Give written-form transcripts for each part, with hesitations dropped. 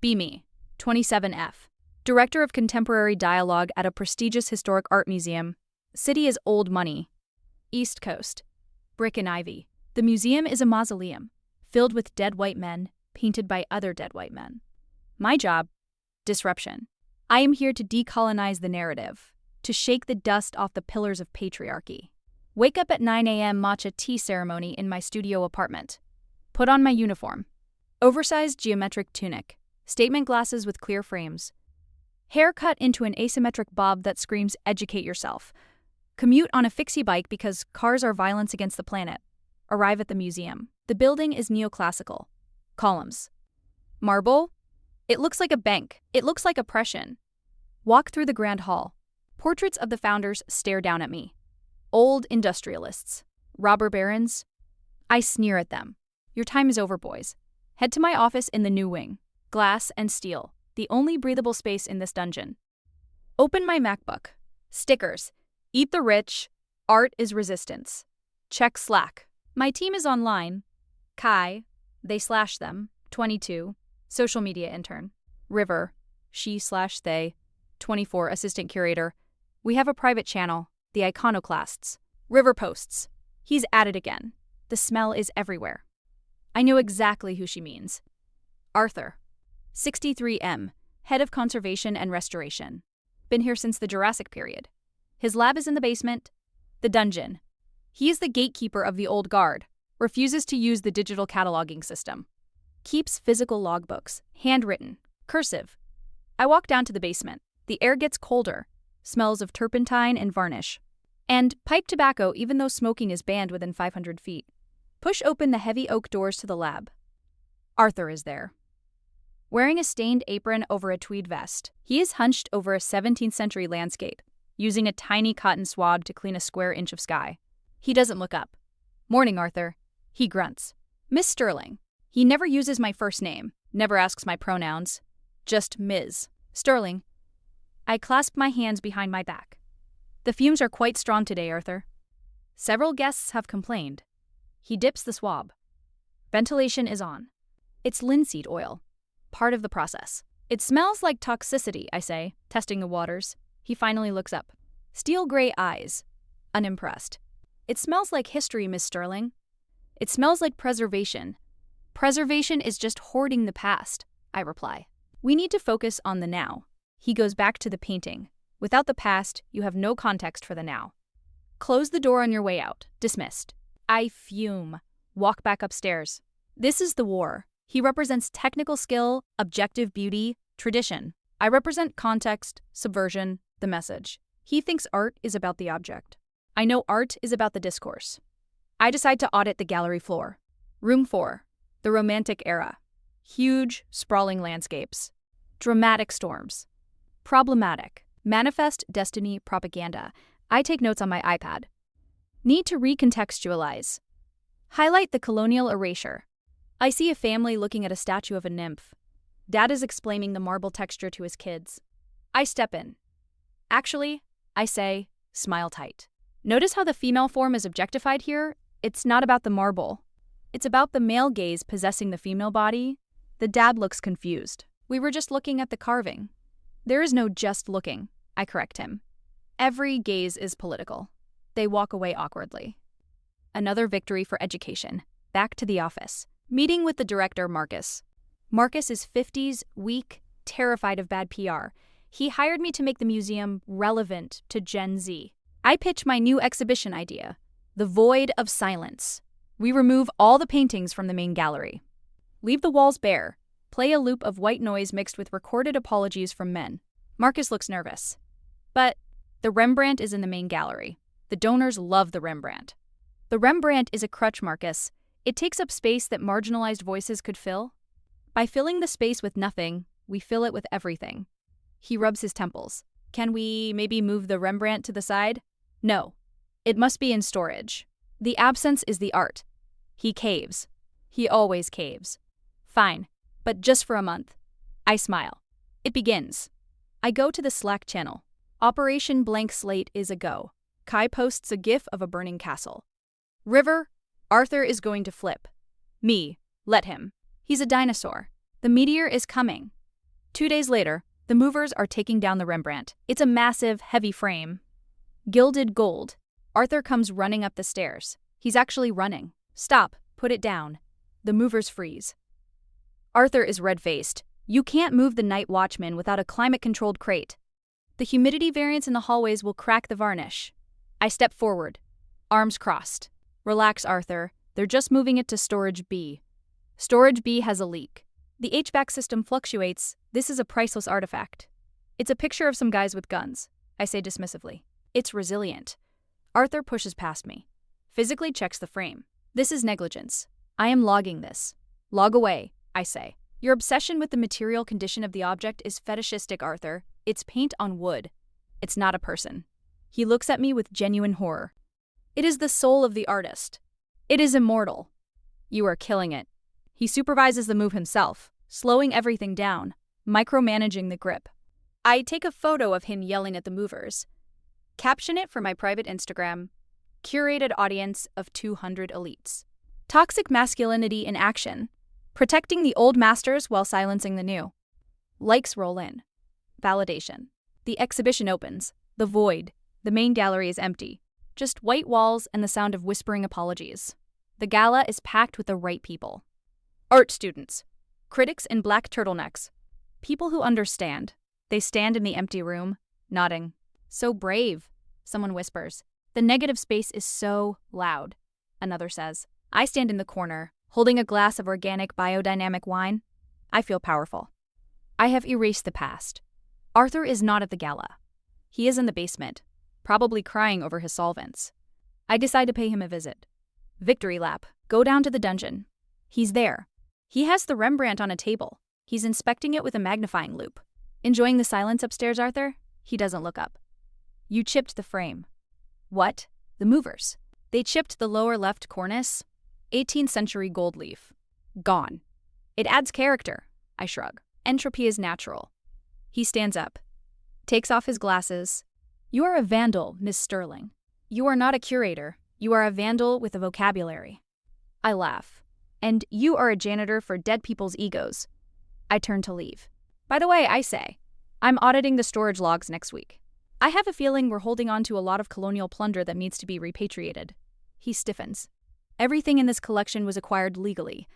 Be me, 27F. Director of Contemporary Dialogue at a prestigious historic art museum. City is old money. East Coast. Brick and ivy. The museum is a mausoleum, filled with dead white men, painted by other dead white men. My job? Disruption. I am here to decolonize the narrative, to shake the dust off the pillars of patriarchy. Wake up at 9 a.m. matcha tea ceremony in my studio apartment. Put on my uniform. Oversized geometric tunic. Statement glasses with clear frames. Hair cut into an asymmetric bob that screams, educate yourself. Commute on a fixie bike because cars are violence against the planet. Arrive at the museum. The building is neoclassical. Columns. Marble? It looks like a bank. It looks like oppression. Walk through the grand hall. Portraits of the founders stare down at me. Old industrialists. Robber barons. I sneer at them. Your time is over, boys. Head to my office in the new wing. Glass and steel. The only breathable space in this dungeon. Open my MacBook. Stickers. Eat the rich. Art is resistance. Check Slack. My team is online. Kai, they/them, 22, social media intern. River, she/they, 24, assistant curator. We have a private channel, the Iconoclasts. River posts. He's at it again. The smell is everywhere. I know exactly who she means. Arthur, 63M, head of conservation and restoration. Been here since the Jurassic period. His lab is in the basement. The dungeon. He is the gatekeeper of the old guard, refuses to use the digital cataloging system. Keeps physical logbooks, handwritten, cursive. I walk down to the basement. The air gets colder, smells of turpentine and varnish. And pipe tobacco even though smoking is banned within 500 feet. Push open the heavy oak doors to the lab. Arthur is there. Wearing a stained apron over a tweed vest, he is hunched over a 17th century landscape, using a tiny cotton swab to clean a square inch of sky. He doesn't look up. Morning, Arthur. He grunts. Miss Sterling. He never uses my first name, never asks my pronouns. Just Ms. Sterling. I clasp my hands behind my back. The fumes are quite strong today, Arthur. Several guests have complained. He dips the swab. Ventilation is on. It's linseed oil. Part of the process. It smells like toxicity, I say, testing the waters. He finally looks up. Steel gray eyes. Unimpressed. It smells like history, Miss Sterling. It smells like preservation. Preservation is just hoarding the past, I reply. We need to focus on the now. He goes back to the painting. Without the past, you have no context for the now. Close the door on your way out. Dismissed. I fume. Walk back upstairs. This is the war. He represents technical skill, objective beauty, tradition. I represent context, subversion, the message. He thinks art is about the object. I know art is about the discourse. I decide to audit the gallery floor. Room 4. The Romantic Era. Huge, sprawling landscapes. Dramatic storms. Problematic. Manifest destiny propaganda. I take notes on my iPad. Need to recontextualize. Highlight the colonial erasure. I see a family looking at a statue of a nymph. Dad is explaining the marble texture to his kids. I step in. Actually, I say, smile tight. Notice how the female form is objectified here? It's not about the marble. It's about the male gaze possessing the female body. The dad looks confused. We were just looking at the carving. There is no just looking, I correct him. Every gaze is political. They walk away awkwardly. Another victory for education. Back to the office. Meeting with the director, Marcus. Marcus is 50s, weak, terrified of bad PR. He hired me to make the museum relevant to Gen Z. I pitch my new exhibition idea, The Void of Silence. We remove all the paintings from the main gallery. Leave the walls bare. Play a loop of white noise mixed with recorded apologies from men. Marcus looks nervous. But the Rembrandt is in the main gallery. The donors love the Rembrandt. The Rembrandt is a crutch, Marcus. It takes up space that marginalized voices could fill. By filling the space with nothing, we fill it with everything. He rubs his temples. Can we maybe move the Rembrandt to the side? No. It must be in storage. The absence is the art. He caves. He always caves. Fine, but just for a month. I smile. It begins. I go to the Slack channel. Operation Blank Slate is a go. Kai posts a gif of a burning castle. River, Arthur is going to flip. Me, let him. He's a dinosaur. The meteor is coming. 2 days later, the movers are taking down the Rembrandt. It's a massive, heavy frame. Gilded gold. Arthur comes running up the stairs. He's actually running. Stop. Put it down. The movers freeze. Arthur is red-faced. You can't move the night watchman without a climate-controlled crate. The humidity variance in the hallways will crack the varnish. I step forward. Arms crossed. Relax, Arthur. They're just moving it to Storage B. Storage B has a leak. The HVAC system fluctuates. This is a priceless artifact. It's a picture of some guys with guns, I say dismissively. It's resilient. Arthur pushes past me. Physically checks the frame. This is negligence. I am logging this. Log away, I say. Your obsession with the material condition of the object is fetishistic, Arthur. It's paint on wood. It's not a person. He looks at me with genuine horror. It is the soul of the artist. It is immortal. You are killing it. He supervises the move himself, slowing everything down, micromanaging the grip. I take a photo of him yelling at the movers. Caption it for my private Instagram. Curated audience of 200 elites. Toxic masculinity in action. Protecting the old masters while silencing the new. Likes roll in. Validation. The exhibition opens. The void. The main gallery is empty. Just white walls and the sound of whispering apologies. The gala is packed with the right people. Art students. Critics in black turtlenecks. People who understand. They stand in the empty room, nodding. So brave, someone whispers. The negative space is so loud, another says. I stand in the corner, holding a glass of organic biodynamic wine. I feel powerful. I have erased the past. Arthur is not at the gala. He is in the basement, probably crying over his solvents. I decide to pay him a visit. Victory lap. Go down to the dungeon. He's there. He has the Rembrandt on a table. He's inspecting it with a magnifying loupe. Enjoying the silence upstairs, Arthur? He doesn't look up. You chipped the frame. What? The movers. They chipped the lower left cornice. 18th century gold leaf. Gone. It adds character. I shrug. Entropy is natural. He stands up. Takes off his glasses. You are a vandal, Miss Sterling. You are not a curator. You are a vandal with a vocabulary. I laugh. And you are a janitor for dead people's egos. I turn to leave. By the way, I say, I'm auditing the storage logs next week. I have a feeling we're holding on to a lot of colonial plunder that needs to be repatriated. He stiffens. Everything in this collection was acquired legally.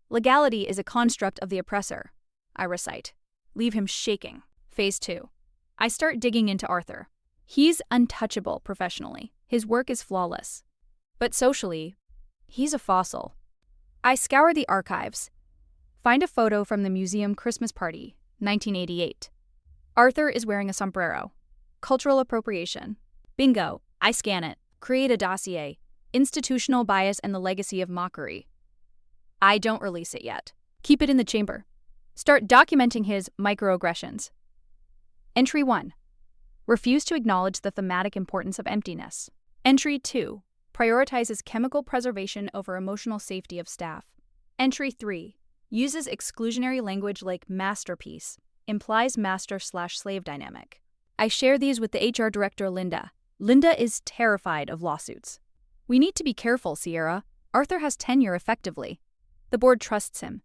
Legality is a construct of the oppressor. I recite. Leave him shaking. Phase 2. I start digging into Arthur. He's untouchable professionally. His work is flawless. But socially, he's a fossil. I scour the archives. Find a photo from the museum Christmas party, 1988. Arthur is wearing a sombrero. Cultural appropriation. Bingo. I scan it. Create a dossier. Institutional bias and the legacy of mockery. I don't release it yet. Keep it in the chamber. Start documenting his microaggressions. Entry 1. Refuse to acknowledge the thematic importance of emptiness. Entry 2. Prioritizes chemical preservation over emotional safety of staff. Entry 3. Uses exclusionary language like masterpiece. Implies master/slave dynamic. I share these with the HR director, Linda. Linda is terrified of lawsuits. We need to be careful, Sierra. Arthur has tenure effectively. The board trusts him.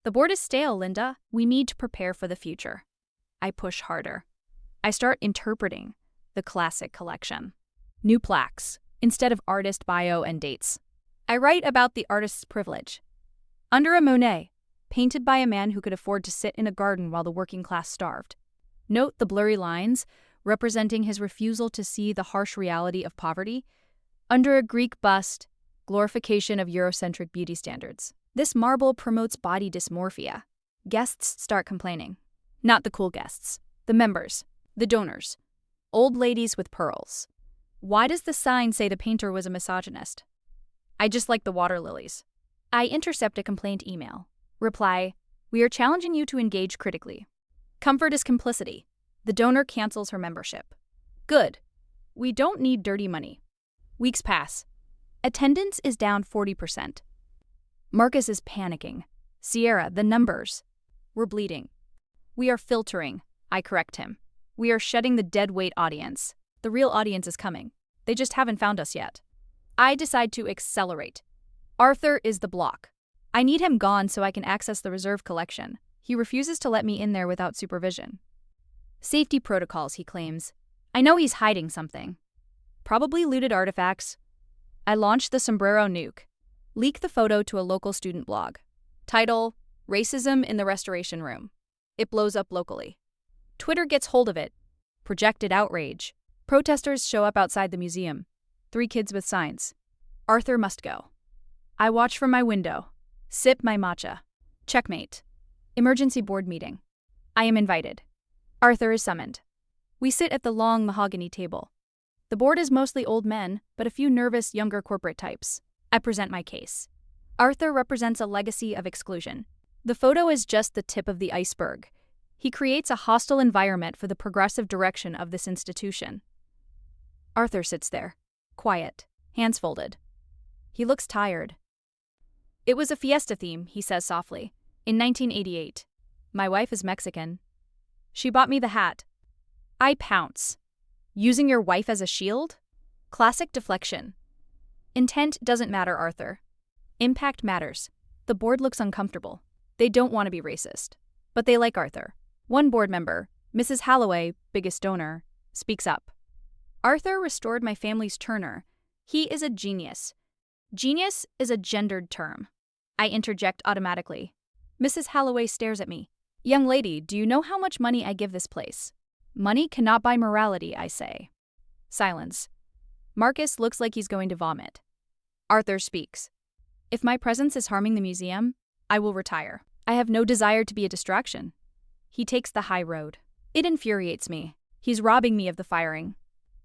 The board is stale, Linda. We need to prepare for the future. I push harder. I start interpreting the classic collection. New plaques, instead of artist bio and dates. I write about the artist's privilege. Under a Monet, painted by a man who could afford to sit in a garden while the working class starved. Note the blurry lines, representing his refusal to see the harsh reality of poverty. Under a Greek bust, glorification of Eurocentric beauty standards. This marble promotes body dysmorphia. Guests start complaining. Not the cool guests. The members. The donors. Old ladies with pearls. Why does the sign say the painter was a misogynist? I just like the water lilies. I intercept a complaint email. Reply, we are challenging you to engage critically. Comfort is complicity. The donor cancels her membership. Good. We don't need dirty money. Weeks pass. Attendance is down 40%. Marcus is panicking. Sierra, the numbers. We're bleeding. We are filtering. I correct him. We are shedding the deadweight audience. The real audience is coming. They just haven't found us yet. I decide to accelerate. Arthur is the block. I need him gone so I can access the reserve collection. He refuses to let me in there without supervision. Safety protocols, he claims. I know he's hiding something. Probably looted artifacts. I launch the sombrero nuke. Leak the photo to a local student blog. Title, Racism in the Restoration Room. It blows up locally. Twitter gets hold of it. Projected outrage. Protesters show up outside the museum. 3 kids with signs. Arthur must go. I watch from my window. Sip my matcha. Checkmate. Emergency board meeting. I am invited. Arthur is summoned. We sit at the long mahogany table. The board is mostly old men, but a few nervous younger corporate types. I present my case. Arthur represents a legacy of exclusion. The photo is just the tip of the iceberg. He creates a hostile environment for the progressive direction of this institution. Arthur sits there, quiet, hands folded. He looks tired. It was a fiesta theme, he says softly, in 1988. My wife is Mexican. She bought me the hat. I pounce. Using your wife as a shield? Classic deflection. Intent doesn't matter, Arthur. Impact matters. The board looks uncomfortable. They don't want to be racist. But they like Arthur. One board member, Mrs. Holloway, biggest donor, speaks up. Arthur restored my family's Turner. He is a genius. Genius is a gendered term. I interject automatically. Mrs. Holloway stares at me. Young lady, do you know how much money I give this place? Money cannot buy morality, I say. Silence. Marcus looks like he's going to vomit. Arthur speaks. If my presence is harming the museum, I will retire. I have no desire to be a distraction. He takes the high road. It infuriates me. He's robbing me of the firing.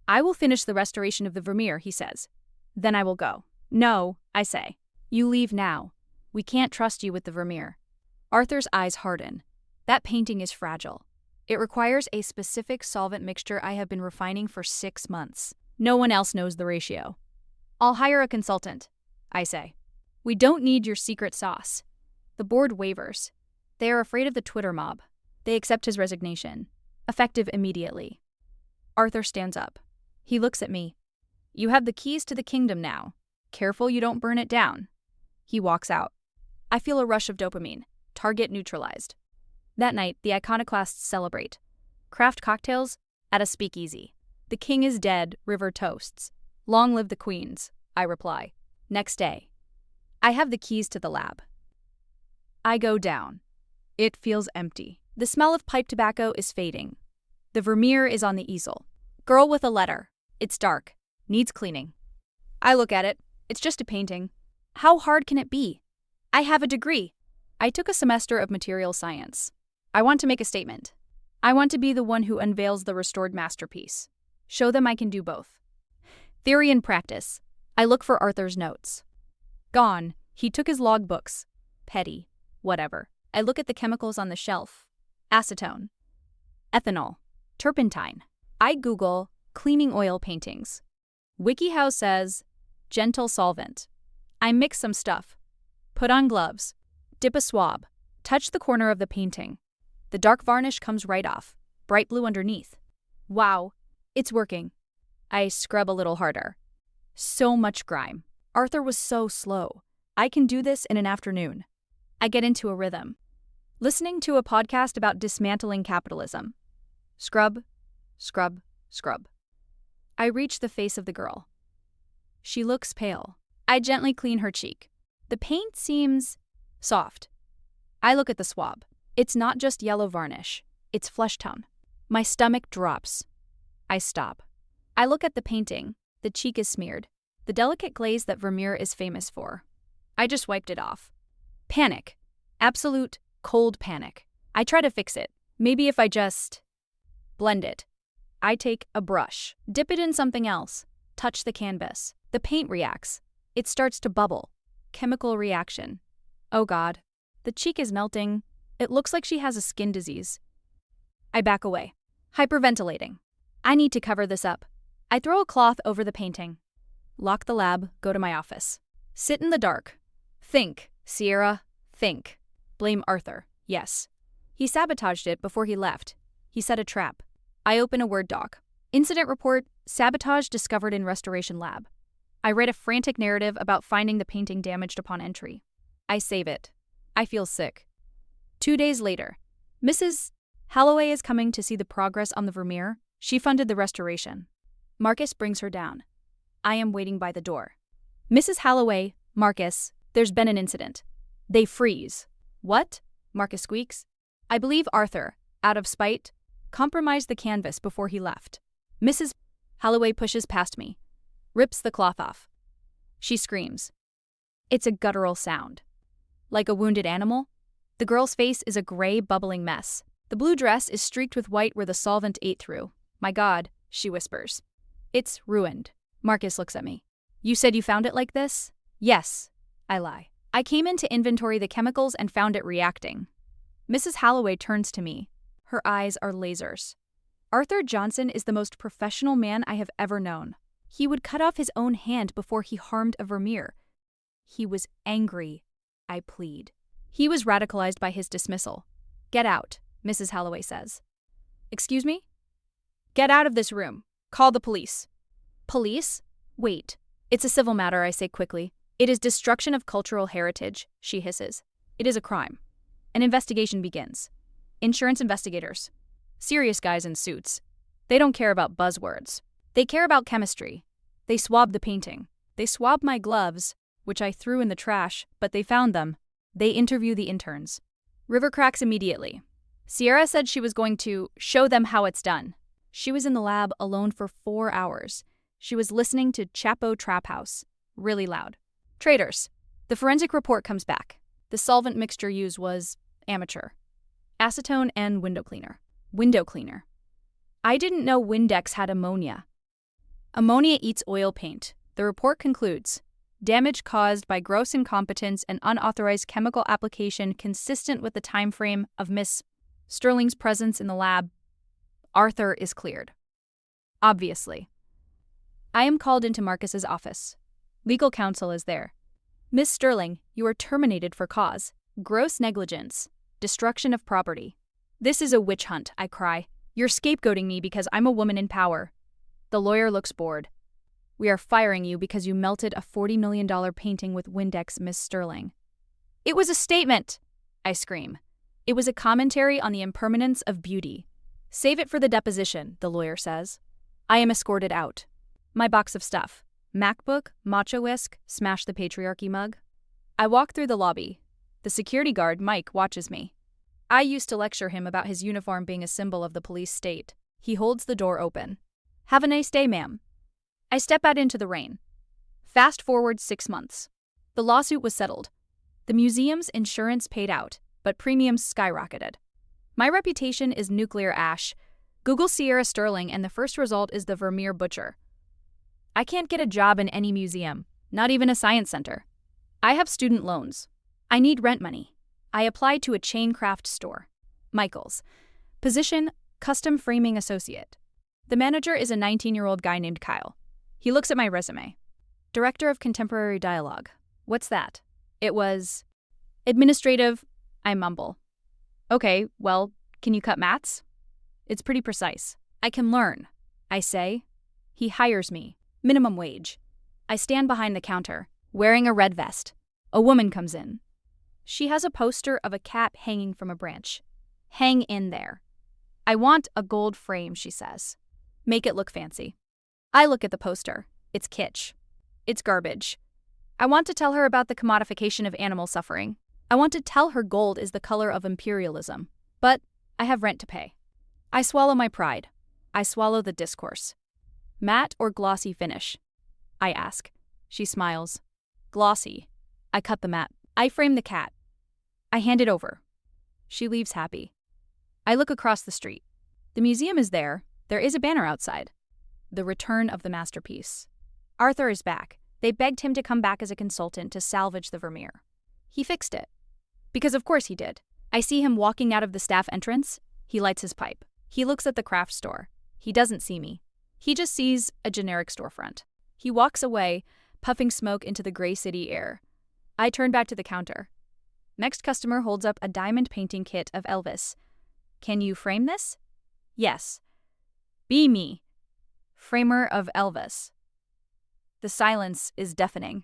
I will finish the restoration of the Vermeer, he says. Then I will go. No, I say. You leave now. We can't trust you with the Vermeer. Arthur's eyes harden. That painting is fragile. It requires a specific solvent mixture I have been refining for 6 months. No one else knows the ratio. I'll hire a consultant, I say. We don't need your secret sauce. The board wavers. They are afraid of the Twitter mob. They accept his resignation, effective immediately. Arthur stands up. He looks at me. You have the keys to the kingdom now. Careful you don't burn it down. He walks out. I feel a rush of dopamine. Target neutralized. That night, the iconoclasts celebrate. Craft cocktails at a speakeasy. The king is dead, river toasts. Long live the queens, I reply. Next day. I have the keys to the lab. I go down. It feels empty. The smell of pipe tobacco is fading. The Vermeer is on the easel. Girl with a letter. It's dark. Needs cleaning. I look at it. It's just a painting. How hard can it be? I have a degree. I took a semester of material science. I want to make a statement. I want to be the one who unveils the restored masterpiece. Show them I can do both. Theory and practice. I look for Arthur's notes. Gone. He took his logbooks. Petty. Whatever. I look at the chemicals on the shelf. Acetone. Ethanol. Turpentine. I Google cleaning oil paintings. WikiHow says, gentle solvent. I mix some stuff. Put on gloves. Dip a swab. Touch the corner of the painting. The dark varnish comes right off. Bright blue underneath. Wow. It's working. I scrub a little harder. So much grime. Arthur was so slow. I can do this in an afternoon. I get into a rhythm. Listening to a podcast about dismantling capitalism. Scrub, scrub, scrub. I reach the face of the girl. She looks pale. I gently clean her cheek. The paint seems soft. I look at the swab. It's not just yellow varnish. It's flesh tone. My stomach drops. I stop. I look at the painting. The cheek is smeared. The delicate glaze that Vermeer is famous for. I just wiped it off. Panic. Absolute, cold panic. I try to fix it. Maybe if I just blend it. I take a brush. Dip it in something else. Touch the canvas. The paint reacts. It starts to bubble. Chemical reaction. Oh God. The cheek is melting. It looks like she has a skin disease. I back away. Hyperventilating. I need to cover this up. I throw a cloth over the painting. Lock the lab, go to my office. Sit in the dark. Think, Sierra, think. Blame Arthur, yes. He sabotaged it before he left. He set a trap. I open a Word doc. Incident report, sabotage discovered in restoration lab. I write a frantic narrative about finding the painting damaged upon entry. I save it. I feel sick. 2 days later, Mrs. Holloway is coming to see the progress on the Vermeer. She funded the restoration. Marcus brings her down. I am waiting by the door. Mrs. Holloway, Marcus, there's been an incident. They freeze. What? Marcus squeaks. I believe Arthur, out of spite, compromised the canvas before he left. Mrs. Holloway pushes past me, rips the cloth off. She screams. It's a guttural sound. Like a wounded animal? The girl's face is a gray, bubbling mess. The blue dress is streaked with white where the solvent ate through. My God, she whispers. It's ruined. Marcus looks at me. You said you found it like this? Yes, I lie. I came in to inventory the chemicals and found it reacting. Mrs. Holloway turns to me. Her eyes are lasers. Arthur Johnson is the most professional man I have ever known. He would cut off his own hand before he harmed a Vermeer. He was angry, I plead. He was radicalized by his dismissal. Get out, Mrs. Holloway says. Excuse me? Get out of this room. Call the police. Police? Wait. It's a civil matter, I say quickly. It is destruction of cultural heritage, she hisses. It is a crime. An investigation begins. Insurance investigators. Serious guys in suits. They don't care about buzzwords. They care about chemistry. They swab the painting. They swab my gloves, which I threw in the trash, but they found them. They interview the interns. River cracks immediately. Sierra said she was going to show them how it's done. She was in the lab alone for 4 hours. She was listening to Chapo Trap House, really loud. Traitors. The forensic report comes back. The solvent mixture used was amateur. Acetone and window cleaner. Window cleaner. I didn't know Windex had ammonia. Ammonia eats oil paint. The report concludes. Damage caused by gross incompetence and unauthorized chemical application consistent with the time frame of Miss Sterling's presence in the lab. Arthur is cleared. Obviously. I am called into Marcus's office. Legal counsel is there. Miss Sterling, you are terminated for cause. Gross negligence. Destruction of property. This is a witch hunt, I cry. You're scapegoating me because I'm a woman in power. The lawyer looks bored. We are firing you because you melted a $40 million painting with Windex, Miss Sterling. It was a statement, I scream. It was a commentary on the impermanence of beauty. Save it for the deposition, the lawyer says. I am escorted out. My box of stuff. MacBook, Macho Whisk, Smash the Patriarchy mug. I walk through the lobby. The security guard, Mike, watches me. I used to lecture him about his uniform being a symbol of the police state. He holds the door open. Have a nice day, ma'am. I step out into the rain. Fast forward 6 months. The lawsuit was settled. The museum's insurance paid out, but premiums skyrocketed. My reputation is nuclear ash. Google Sierra Sterling and the first result is the Vermeer Butcher. I can't get a job in any museum, not even a science center. I have student loans. I need rent money. I applied to a chain craft store. Michael's. Position, custom framing associate. The manager is a 19-year-old guy named Kyle. He looks at my resume. Director of Contemporary Dialogue. What's that? It was administrative, I mumble. Okay, well, can you cut mats? It's pretty precise. I can learn, I say. He hires me. Minimum wage. I stand behind the counter, wearing a red vest. A woman comes in. She has a poster of a cat hanging from a branch. Hang in there. I want a gold frame, she says. Make it look fancy. I look at the poster. It's kitsch. It's garbage. I want to tell her about the commodification of animal suffering. I want to tell her gold is the color of imperialism. But I have rent to pay. I swallow my pride. I swallow the discourse. Matte or glossy finish? I ask. She smiles. Glossy. I cut the mat. I frame the cat. I hand it over. She leaves happy. I look across the street. The museum is there. There is a banner outside. The return of the masterpiece. Arthur is back. They begged him to come back as a consultant to salvage the Vermeer. He fixed it. Because of course he did. I see him walking out of the staff entrance. He lights his pipe. He looks at the craft store. He doesn't see me. He just sees a generic storefront. He walks away, puffing smoke into the gray city air. I turn back to the counter. Next customer holds up a diamond painting kit of Elvis. Can you frame this? Yes. Be me. Framer of Elvis. The silence is deafening.